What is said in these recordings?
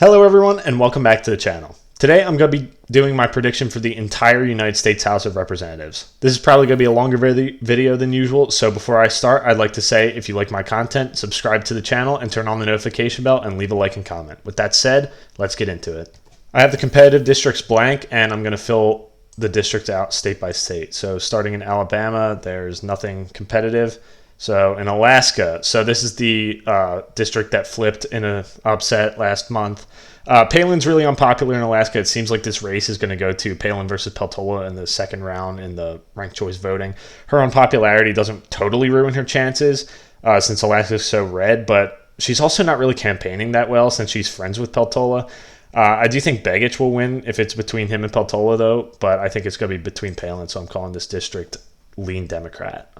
Hello everyone and welcome back to the channel. Today I'm going to be doing my prediction for the entire United States House of Representatives. This is probably going to be a longer video than usual, so before I start I'd like to say if you like my content, subscribe to the channel and turn on the notification bell and leave a like and comment. With that said, let's get into it. I have the competitive districts blank and I'm going to fill the districts out state by state. So starting in Alabama, there's nothing competitive. So in Alaska, so this is the district that flipped in an upset last month. Palin's really unpopular in Alaska. It seems like this race is going to go to Palin versus Peltola in the second round in the ranked choice voting. Her unpopularity doesn't totally ruin her chances since Alaska is so red, but she's also not really campaigning that well since she's friends with Peltola. I do think Begich will win if it's between him and Peltola, though, but I think it's going to be between Palin, so I'm calling this district lean Democrat.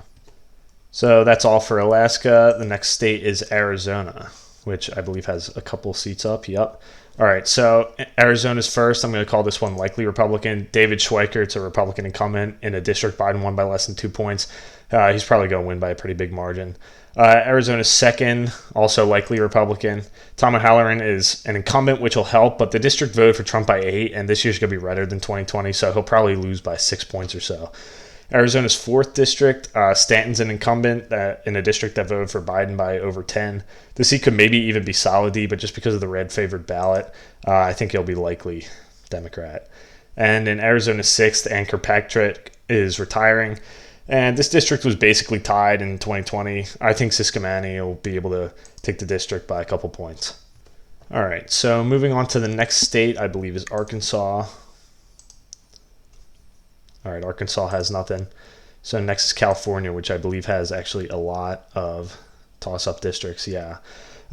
So that's all for Alaska. The next state is Arizona, which I believe has a couple seats up. Yep. All right, so Arizona's first. I'm going to call this one likely Republican. David Schweikert's a Republican incumbent in a district Biden won by less than 2 points. He's probably going to win by a pretty big margin. Arizona's second, also likely Republican. Tom O'Halloran is an incumbent, which will help, but the district voted for Trump by 8, and this year's going to be redder than 2020, so he'll probably lose by 6 points or so. Arizona's 4th district, Stanton's an incumbent in a district that voted for Biden by over 10. The seat could maybe even be solid D, but just because of the red favored ballot, I think he'll be likely Democrat. And in Arizona's 6th, Ann Kirkpatrick is retiring. And this district was basically tied in 2020. I think Siscomani will be able to take the district by a couple points. All right, so moving on to the next state, I believe is Arkansas. All right, Arkansas has nothing. So next is California, which I believe has actually a lot of toss-up districts. Yeah.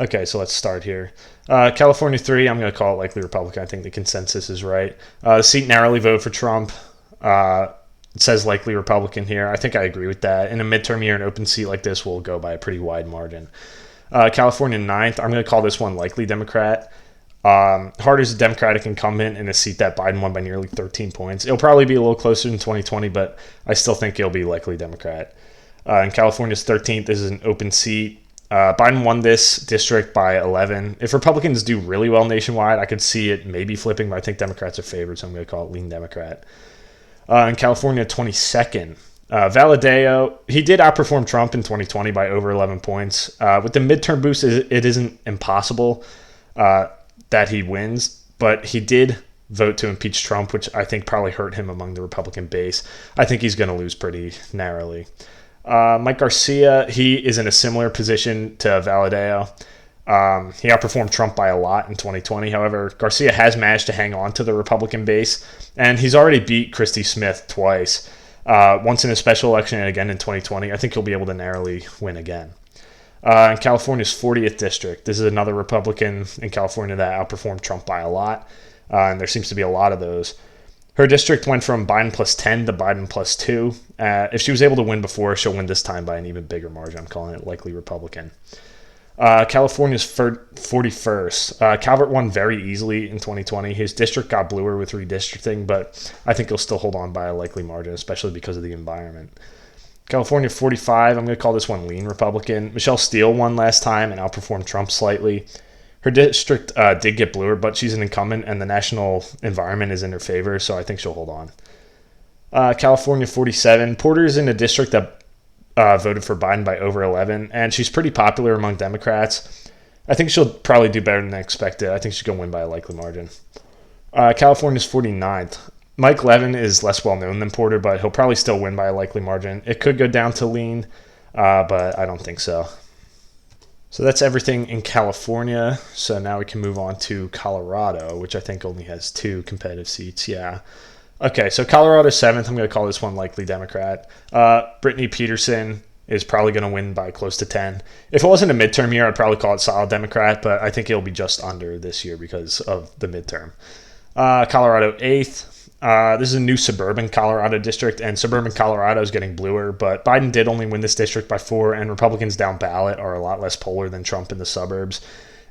Okay, so let's start here. California 3, I'm going to call it likely Republican. I think the consensus is right. The seat narrowly voted for Trump. It says likely Republican here. I think I agree with that. In a midterm year, an open seat like this will go by a pretty wide margin. California 9th, I'm going to call this one likely Democrat. Harder's a Democratic incumbent in a seat that Biden won by nearly 13 points. It'll probably be a little closer than 2020, but I still think it'll be likely Democrat. In California's 13th, this is an open seat. Biden won this district by 11. If Republicans do really well nationwide, I could see it maybe flipping, but I think Democrats are favored, so I'm going to call it lean Democrat. In California 22nd, Valadao, he did outperform Trump in 2020 by over 11 points. With the midterm boost, it isn't impossible that he wins, but he did vote to impeach Trump, which I think probably hurt him among the Republican base. I think he's going to lose pretty narrowly. Mike Garcia, he is in a similar position to Valadao. He outperformed Trump by a lot in 2020. However, Garcia has managed to hang on to the Republican base, and he's already beat Christy Smith twice, once in a special election and again in 2020. I think he'll be able to narrowly win again. In California's 40th district, this is another Republican in California that outperformed Trump by a lot, and there seems to be a lot of those. Her district went from Biden plus 10 to Biden plus 2. If she was able to win before, she'll win this time by an even bigger margin. I'm calling it likely Republican. California's 41st. Calvert won very easily in 2020. His district got bluer with redistricting, but I think he'll still hold on by a likely margin, especially because of the environment. California 45, I'm going to call this one lean Republican. Michelle Steele won last time and outperformed Trump slightly. Her district did get bluer, but she's an incumbent and the national environment is in her favor, so I think she'll hold on. California 47, Porter's in a district that voted for Biden by over 11, and she's pretty popular among Democrats. I think she'll probably do better than expected. I think she's going to win by a likely margin. California's 49th. Mike Levin is less well-known than Porter, but he'll probably still win by a likely margin. It could go down to lean, but I don't think so. So that's everything in California. So now we can move on to Colorado, which I think only has 2 competitive seats. Yeah. Okay, so Colorado 7th. I'm going to call this one likely Democrat. Brittany Peterson is probably going to win by close to 10. If it wasn't a midterm year, I'd probably call it solid Democrat, but I think it'll be just under this year because of the midterm. Colorado 8th. This is a new suburban Colorado district, and suburban Colorado is getting bluer, but Biden did only win this district by 4, and Republicans down ballot are a lot less polar than Trump in the suburbs,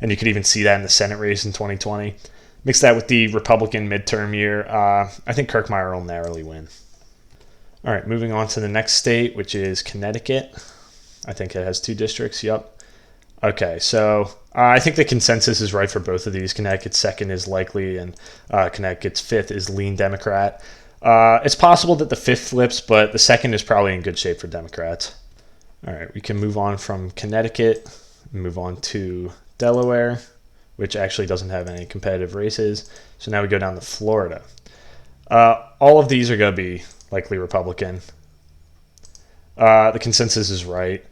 and you could even see that in the Senate race in 2020. Mix that with the Republican midterm year, I think Kirkmeyer will narrowly win. All right, moving on to the next state, which is Connecticut. I think it has 2 districts, yep. Okay, so I think the consensus is right for both of these. Connecticut's second is likely, and Connecticut's fifth is lean Democrat. It's possible that the fifth flips, but the second is probably in good shape for Democrats. All right, we can move on from Connecticut, move on to Delaware, which actually doesn't have any competitive races. So now we go down to Florida. All of these are going to be likely Republican. The consensus is right.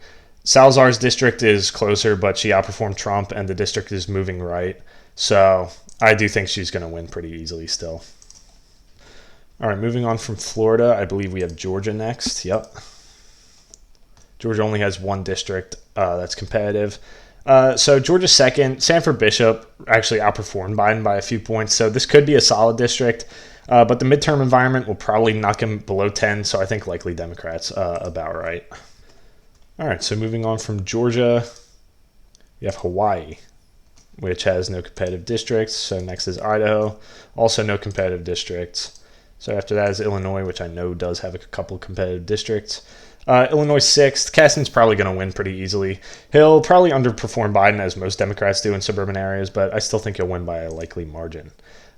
Salazar's district is closer, but she outperformed Trump, and the district is moving right. So I do think she's going to win pretty easily still. All right, moving on from Florida, I believe we have Georgia next. Yep. Georgia only has one district that's competitive. So Georgia's second. Sanford Bishop actually outperformed Biden by a few points, so this could be a solid district. But the midterm environment will probably knock him below 10, so I think likely Democrats about right. All right, so moving on from Georgia, we have Hawaii, which has no competitive districts. So next is Idaho, also no competitive districts. So after that is Illinois, which I know does have a couple competitive districts. Illinois sixth. Kasdan's probably going to win pretty easily. He'll probably underperform Biden, as most Democrats do in suburban areas, but I still think he'll win by a likely margin.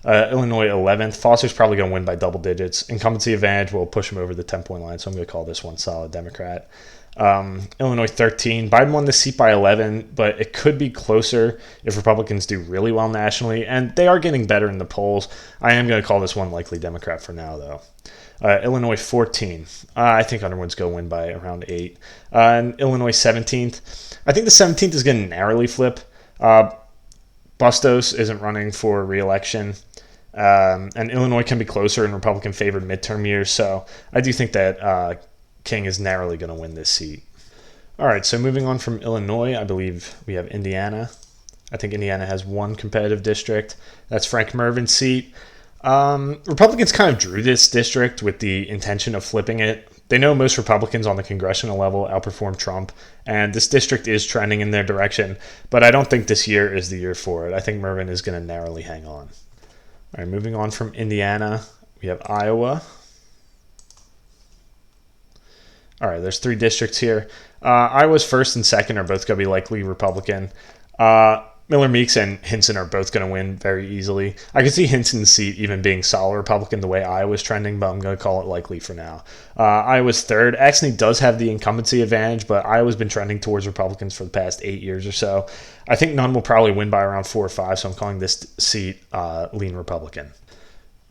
Illinois 11th. Foster's probably going to win by double digits. Incumbency advantage will push him over the 10-point line, so I'm going to call this one solid Democrat. Illinois 13. Biden won this seat by 11, but it could be closer if Republicans do really well nationally, and they are getting better in the polls. I am going to call this one likely Democrat for now, though. Illinois 14. I think Underwood's going to win by around 8. And Illinois 17th. I think the 17th is going to narrowly flip. Bustos isn't running for re-election. And Illinois can be closer in Republican-favored midterm years, so I do think that King is narrowly going to win this seat. All right, so moving on from Illinois, I believe we have Indiana. I think Indiana has one competitive district. That's Frank Mervin's seat. Republicans kind of drew this district with the intention of flipping it. They know most Republicans on the congressional level outperform Trump, and this district is trending in their direction, but I don't think this year is the year for it. I think Mervin is going to narrowly hang on. All right, moving on from Indiana, we have Iowa. All right, there's 3 districts here. Iowa's first and second are both going to be likely Republican. Miller Meeks and Hinson are both going to win very easily. I could see Hinson's seat even being solid Republican the way Iowa's trending, but I'm going to call it likely for now. Iowa's third. Actually does have the incumbency advantage, but Iowa's been trending towards Republicans for the past 8 years or so. I think none will probably win by around 4 or 5, so I'm calling this seat lean Republican.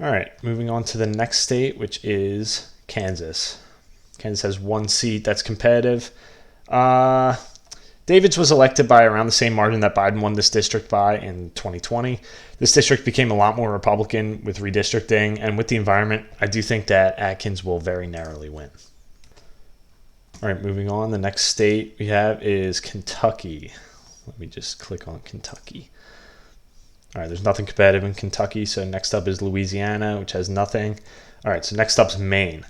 All right, moving on to the next state, which is Kansas. Kansas has one seat that's competitive. Davids was elected by around the same margin that Biden won this district by in 2020. This district became a lot more Republican with redistricting, and with the environment, I do think that Atkins will very narrowly win. All right, moving on. The next state we have is Kentucky. Let me just click on Kentucky. All right, there's nothing competitive in Kentucky, so next up is Louisiana, which has nothing. All right, so next up is Maine.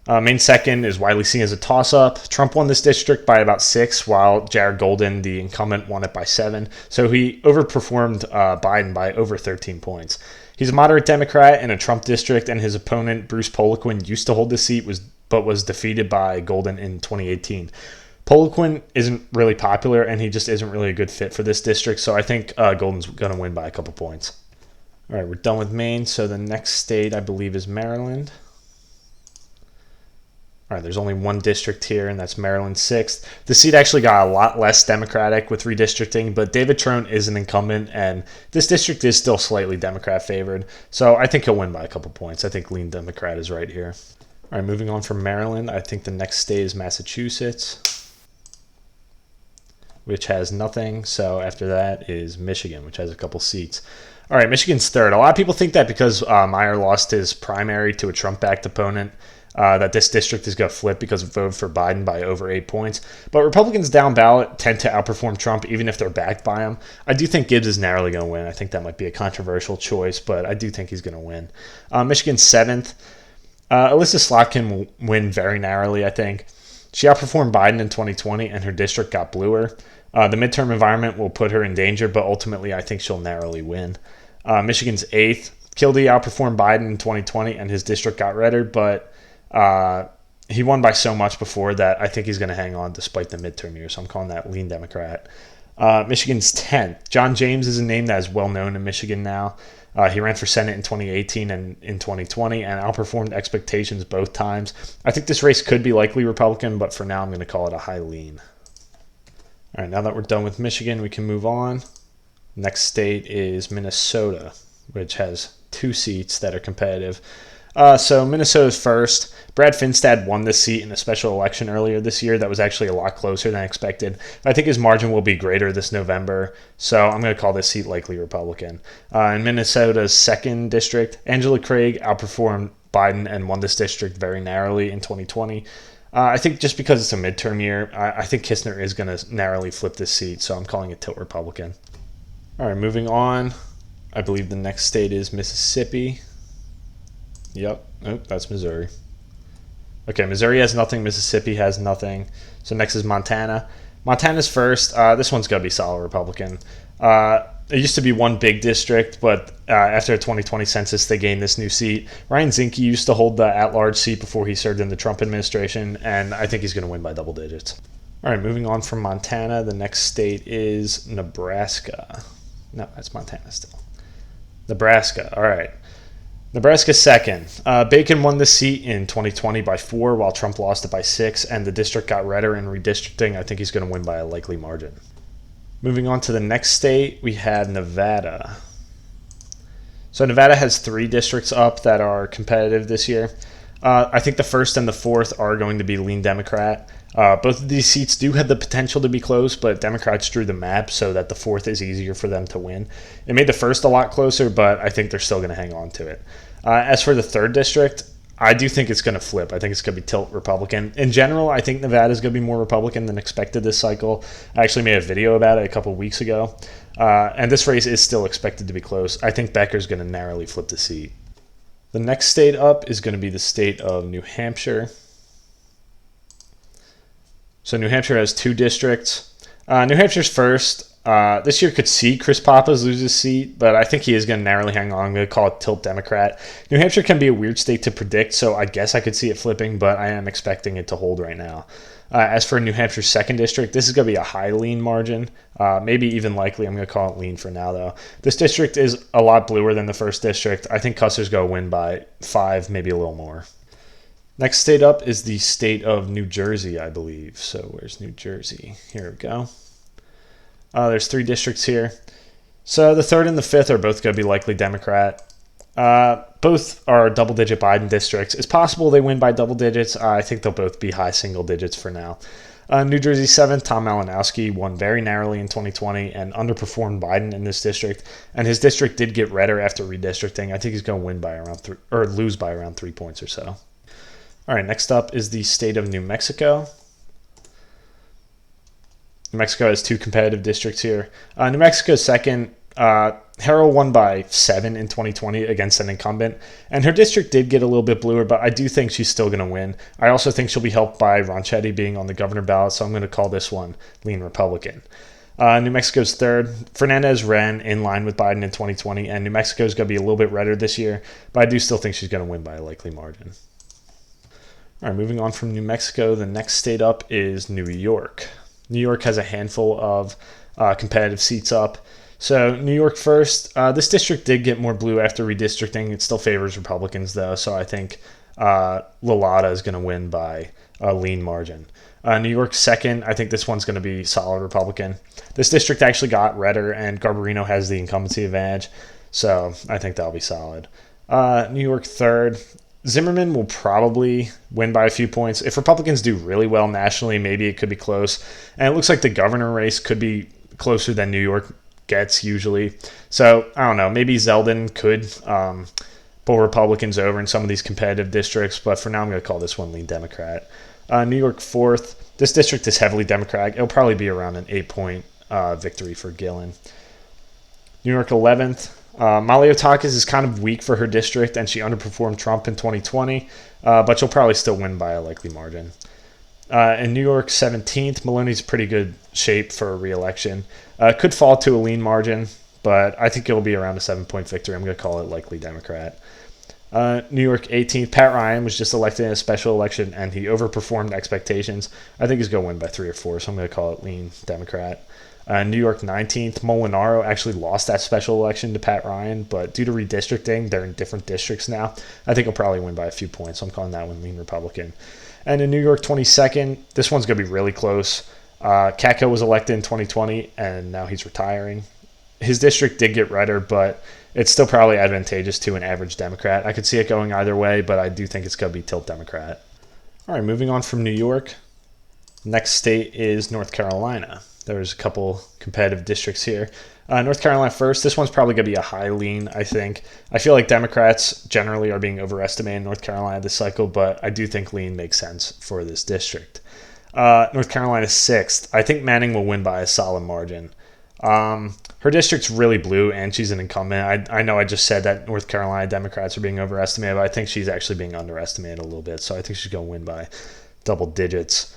Maine second is widely seen as a toss-up. Trump won this district by about 6, while Jared Golden, the incumbent, won it by 7. So he overperformed Biden by over 13 points. He's a moderate Democrat in a Trump district, and his opponent, Bruce Poliquin, used to hold the seat, but was defeated by Golden in 2018. Poliquin isn't really popular, and he just isn't really a good fit for this district, so I think Golden's going to win by a couple points. All right, we're done with Maine, so the next state, I believe, is Maryland. All right, there's only one district here, and that's Maryland 6th. The seat actually got a lot less Democratic with redistricting, but David Trone is an incumbent, and this district is still slightly Democrat favored. So I think he'll win by a couple points. I think lean Democrat is right here. All right, moving on from Maryland, I think the next state is Massachusetts, which has nothing. So after that is Michigan, which has a couple seats. All right, Michigan's third. A lot of people think that because Meyer lost his primary to a Trump-backed opponent, that this district is going to flip because it voted for Biden by over 8 points. But Republicans down ballot tend to outperform Trump even if they're backed by him. I do think Gibbs is narrowly going to win. I think that might be a controversial choice, but I do think he's going to win. Michigan 7th. Alyssa Slotkin will win very narrowly, I think. She outperformed Biden in 2020, and her district got bluer. The midterm environment will put her in danger, but ultimately I think she'll narrowly win. Michigan's 8th. Kildee outperformed Biden in 2020, and his district got redder, but he won by so much before that I think he's going to hang on despite the midterm year. So I'm calling that lean Democrat. Michigan's 10th. John James is a name that is well known in Michigan now. He ran for Senate in 2018 and in 2020 and outperformed expectations both times. I think this race could be likely Republican, but for now I'm going to call it a high lean. All right, now that we're done with Michigan, we can move on. Next state is Minnesota, which has 2 seats that are competitive. So Minnesota's first. Brad Finstad won this seat in a special election earlier this year that was actually a lot closer than expected. I think his margin will be greater this November, so I'm going to call this seat likely Republican. In Minnesota's 2nd district, Angela Craig outperformed Biden and won this district very narrowly in 2020. I think just because it's a midterm year, I think Kistner is going to narrowly flip this seat, so I'm calling it tilt Republican. All right, moving on. I believe the next state is Mississippi. Yep. Oh, that's Missouri. Okay, Missouri has nothing. Mississippi has nothing. So next is Montana. Montana's first. This one's going to be solid Republican. It used to be one big district, but after the 2020 census, they gained this new seat. Ryan Zinke used to hold the at-large seat before he served in the Trump administration, and I think he's going to win by double digits. All right, moving on from Montana, the next state is Nebraska. No, that's Montana still. Nebraska. All right. Nebraska's 2nd. Bacon won the seat in 2020 by 4, while Trump lost it by 6, and the district got redder in redistricting. I think he's going to win by a likely margin. Moving on to the next state, we have Nevada. So Nevada has 3 districts up that are competitive this year. I think the 1st and the 4th are going to be lean Democrat. Both of these seats do have the potential to be close, but Democrats drew the map so that the 4th is easier for them to win. It made the 1st a lot closer, but I think they're still going to hang on to it. As for the 3rd district, I do think it's going to flip. I think it's going to be tilt Republican. In general, I think Nevada is going to be more Republican than expected this cycle. I actually made a video about it a couple weeks ago. And this race is still expected to be close. I think Becker's going to narrowly flip the seat. The next state up is going to be the state of New Hampshire. So New Hampshire has 2 districts. New Hampshire's first. This year could see Chris Pappas lose his seat, but I think he is going to narrowly hang on. I'm going to call it tilt Democrat. New Hampshire can be a weird state to predict, so I guess I could see it flipping, but I am expecting it to hold right now. As for New Hampshire's 2nd district, this is going to be a high lean margin, maybe even likely. I'm going to call it lean for now, though. This district is a lot bluer than the 1st district. I think Custer's going to win by 5, maybe a little more. Next state up is the state of New Jersey, I believe. So where's New Jersey? Here we go. There's 3 districts here. So the 3rd and the 5th are both going to be likely Democrat. Both are double-digit Biden districts. It's possible they win by double digits. I think they'll both be high single digits for now. New Jersey 7th, Tom Malinowski won very narrowly in 2020 and underperformed Biden in this district. And his district did get redder after redistricting. I think he's going to win by around lose by around 3 points or so. All right, next up is the state of New Mexico. New Mexico has 2 competitive districts here. New Mexico's 2nd. Harrell won by 7 in 2020 against an incumbent, and her district did get a little bit bluer, but I do think she's still going to win. I also think she'll be helped by Ronchetti being on the governor ballot, so I'm going to call this one lean Republican. New Mexico's 3rd. Fernandez ran in line with Biden in 2020, and New Mexico's going to be a little bit redder this year, but I do still think she's going to win by a likely margin. All right, moving on from New Mexico, the next state up is New York. New York has a handful of competitive seats up. So New York first. This district did get more blue after redistricting. It still favors Republicans, though, so I think Lalata is going to win by a lean margin. New York 2nd. I think this one's going to be solid Republican. This district actually got redder, and Garbarino has the incumbency advantage, so I think that'll be solid. New York 3rd. Zimmerman will probably win by a few points. If Republicans do really well nationally, maybe it could be close. And it looks like the governor race could be closer than New York gets usually. So, I don't know. Maybe Zeldin could pull Republicans over in some of these competitive districts. But for now, I'm going to call this one lean Democrat. New York 4th. This district is heavily Democratic. It'll probably be around an 8-point victory for Gillen. New York 11th. Maliotakis is kind of weak for her district, and she underperformed Trump in 2020, but she'll probably still win by a likely margin. In New York 17th, Maloney's pretty good shape for a re-election. Could fall to a lean margin, but I think it'll be around a 7-point victory. I'm going to call it likely Democrat. New York 18th, Pat Ryan was just elected in a special election, and he overperformed expectations. I think he's going to win by 3 or 4, so I'm going to call it lean Democrat. New York 19th, Molinaro actually lost that special election to Pat Ryan, but due to redistricting, they're in different districts now. I think he'll probably win by a few points, so I'm calling that one lean Republican. And in New York 22nd, this one's going to be really close. Katko was elected in 2020, and now he's retiring. His district did get redder, but it's still probably advantageous to an average Democrat. I could see it going either way, but I do think it's going to be tilt Democrat. All right, moving on from New York. Next state is North Carolina. There's a couple competitive districts here. North Carolina first. This one's probably going to be a high lean, I think. I feel like Democrats generally are being overestimated in North Carolina this cycle, but I do think lean makes sense for this district. North Carolina 6th. I think Manning will win by a solid margin. Her district's really blue, and she's an incumbent. I know I just said that North Carolina Democrats are being overestimated, but I think she's actually being underestimated a little bit, so I think she's going to win by double digits.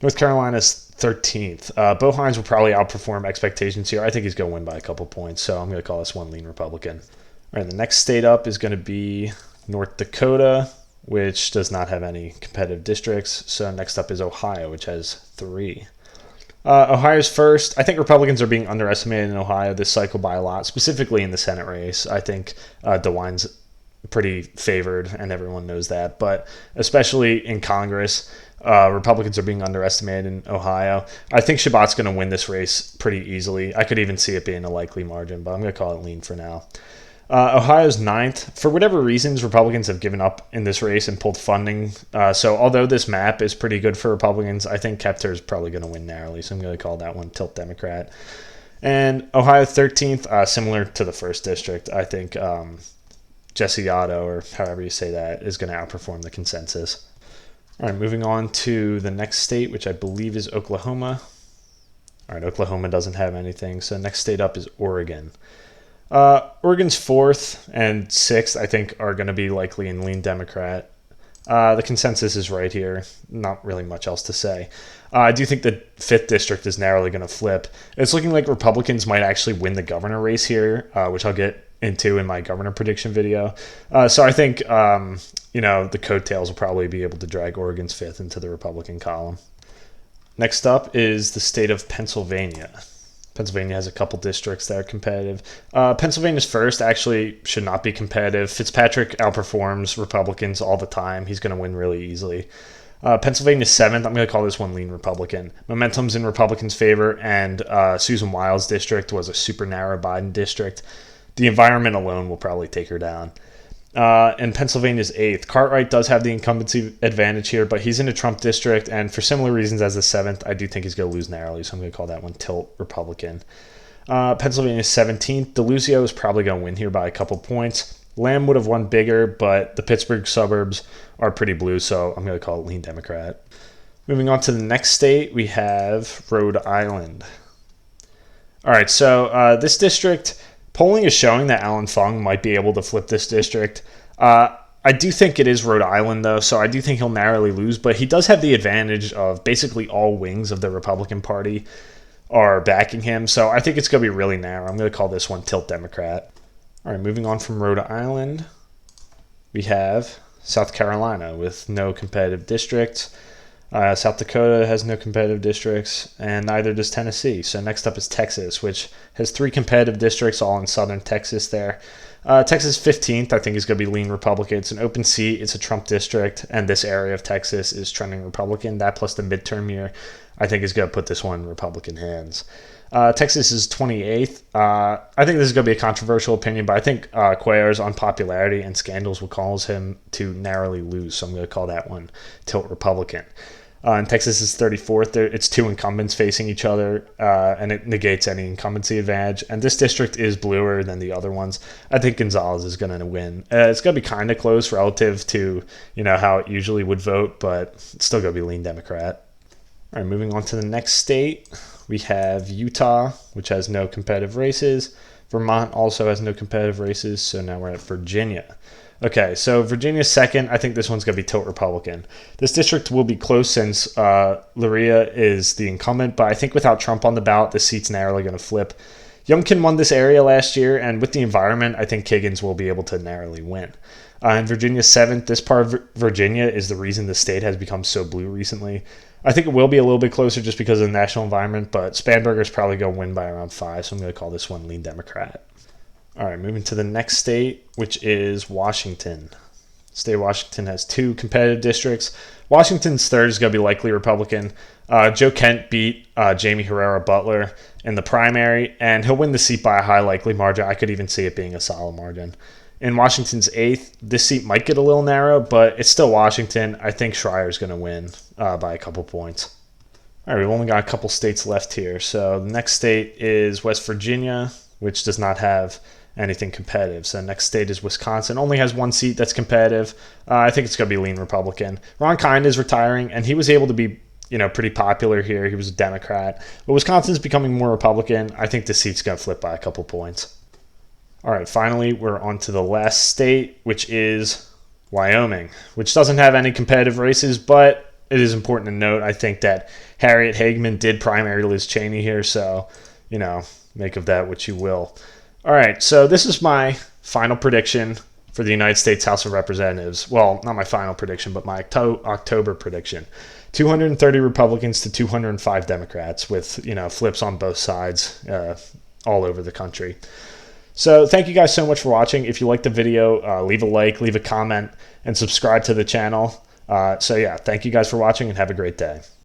North Carolina's 13th. Bo Hines will probably outperform expectations here. I think he's going to win by a couple points, so I'm going to call this one lean Republican. All right, the next state up is going to be North Dakota, which does not have any competitive districts. So next up is Ohio, which has 3. Ohio's first. I think Republicans are being underestimated in Ohio this cycle by a lot, specifically in the Senate race. I think DeWine's pretty favored, and everyone knows that. But especially in Congress, Republicans are being underestimated in Ohio. I think Shabbat's going to win this race pretty easily. I could even see it being a likely margin, but I'm going to call it lean for now. Ohio's 9th. For whatever reasons, Republicans have given up in this race and pulled funding. So although this map is pretty good for Republicans, I think Kepter is probably going to win narrowly. So I'm going to call that one tilt Democrat. And Ohio 13th, similar to the first district, I think Jesse Otto, or however you say that, is going to outperform the consensus. All right, moving on to the next state, which I believe is Oklahoma. All right, Oklahoma doesn't have anything. So next state up is Oregon. Oregon's 4th and 6th, I think, are going to be likely in lean Democrat. The consensus is right here. Not really much else to say. I do think the 5th district is narrowly going to flip. It's looking like Republicans might actually win the governor race here, which I'll get into in my governor prediction video. So I think, the coattails will probably be able to drag Oregon's 5th into the Republican column. Next up is the state of Pennsylvania. Pennsylvania has a couple districts that are competitive. Pennsylvania's first actually should not be competitive. Fitzpatrick outperforms Republicans all the time. He's going to win really easily. Pennsylvania's 7th. I'm going to call this one lean Republican. Momentum's in Republicans' favor, and Susan Wild's district was a super narrow Biden district. The environment alone will probably take her down. And Pennsylvania's 8th. Cartwright does have the incumbency advantage here, but he's in a Trump district, and for similar reasons as the 7th, I do think he's going to lose narrowly, so I'm going to call that one tilt Republican. Pennsylvania's 17th. DeLucio is probably going to win here by a couple points. Lamb would have won bigger, but the Pittsburgh suburbs are pretty blue, so I'm going to call it lean Democrat. Moving on to the next state, we have Rhode Island. All right, so this district... Polling is showing that Alan Fung might be able to flip this district. I do think it is Rhode Island, though, so I do think he'll narrowly lose, but he does have the advantage of basically all wings of the Republican Party are backing him, so I think it's going to be really narrow. I'm going to call this one tilt Democrat. All right, moving on from Rhode Island, we have South Carolina with no competitive districts. South Dakota has no competitive districts, and neither does Tennessee. So next up is Texas, which has 3 competitive districts, all in southern Texas there. Texas 15th, I think, is going to be lean Republican. It's an open seat. It's a Trump district, and this area of Texas is trending Republican. That plus the midterm year, I think, is going to put this one in Republican hands. Texas is 28th. I think this is going to be a controversial opinion, but I think Cuellar's unpopularity and scandals will cause him to narrowly lose, so I'm going to call that one tilt Republican. And Texas is 34th. It's 2 incumbents facing each other, and it negates any incumbency advantage. And this district is bluer than the other ones. I think Gonzalez is going to win. It's going to be kind of close relative to how it usually would vote, but it's still going to be lean Democrat. All right, moving on to the next state, we have Utah, which has no competitive races. Vermont also has no competitive races, so now we're at Virginia. Okay, so Virginia's 2nd. I think this one's going to be tilt Republican. This district will be close since Luria is the incumbent, but I think without Trump on the ballot, the seat's narrowly going to flip. Youngkin won this area last year, and with the environment, I think Kiggins will be able to narrowly win. And Virginia 7th. This part of Virginia is the reason the state has become so blue recently. I think it will be a little bit closer just because of the national environment, but Spanberger's probably going to win by around 5, so I'm going to call this one lean Democrat. All right, moving to the next state, which is Washington. State of Washington has 2 competitive districts. Washington's 3rd is going to be likely Republican. Joe Kent beat Jamie Herrera Butler in the primary, and he'll win the seat by a high likely margin. I could even see it being a solid margin. In Washington's 8th, this seat might get a little narrow, but it's still Washington. I think Schreier's going to win by a couple points. All right, we've only got a couple states left here. So the next state is West Virginia, which does not have anything competitive. So the next state is Wisconsin. Only has 1 seat that's competitive. I think it's going to be lean Republican. Ron Kind is retiring, and he was able to be pretty popular here. He was a Democrat. But Wisconsin's becoming more Republican. I think the seat's going to flip by a couple points. All right, finally, we're on to the last state, which is Wyoming, which doesn't have any competitive races, but it is important to note, I think, that Harriet Hageman did primary Liz Cheney here, so, make of that what you will. All right, so this is my final prediction for the United States House of Representatives. Well, not my final prediction, but my October prediction. 230 Republicans to 205 Democrats with, flips on both sides all over the country. So thank you guys so much for watching. If you liked the video, leave a like, leave a comment, and subscribe to the channel. So yeah, thank you guys for watching and have a great day.